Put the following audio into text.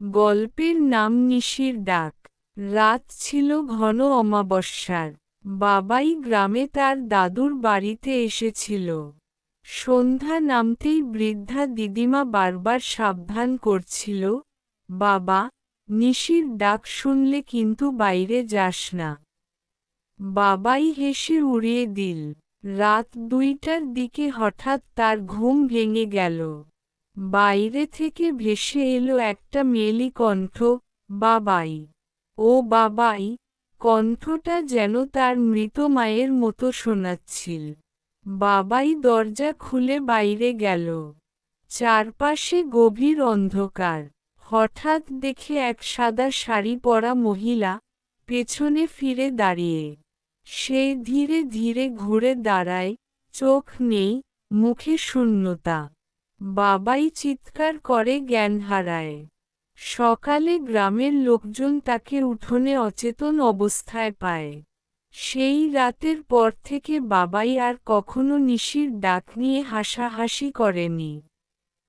গল্পের নাম নিশির ডাক। রাত ছিল ঘন অমাবস্যার। বাবাই গ্রামে তার দাদুর বাড়িতে এসেছিল। সন্ধ্যা নামতেই বৃদ্ধা দিদিমা বারবার সাবধান করছিল, বাবা, নিশির ডাক শুনলে কিন্তু বাইরে যাস না। বাবাই হেসে উড়িয়ে দিল। রাত 2টার দিকে হঠাৎ তার ঘুম ভেঙে গেল। বাইরে থেকে ভেসে এলো একটা মেয়েলি কণ্ঠ, বাবাই, ও বাবাই। কণ্ঠটা যেন তার মৃত মায়ের মতো শোনাচ্ছিল। বাবাই দরজা খুলে বাইরে গেল। চারপাশে গভীর অন্ধকার। হঠাৎ দেখে এক সাদা শাড়ি পরা মহিলা, পেছনে ফিরে দাঁড়িয়ে। সে ধীরে ধীরে ঘুরে দাঁড়ায়, চোখ নেই, মুখে শূন্যতা। বাবাই চিৎকার করে জ্ঞান হারায়। সকালে গ্রামের লোকজন তাকে উঠোনে অচেতন অবস্থায় পায়। সেই রাতের পর থেকে বাবাই আর কখনো নিশির ডাক নিয়ে হাসাহাসি করেনি।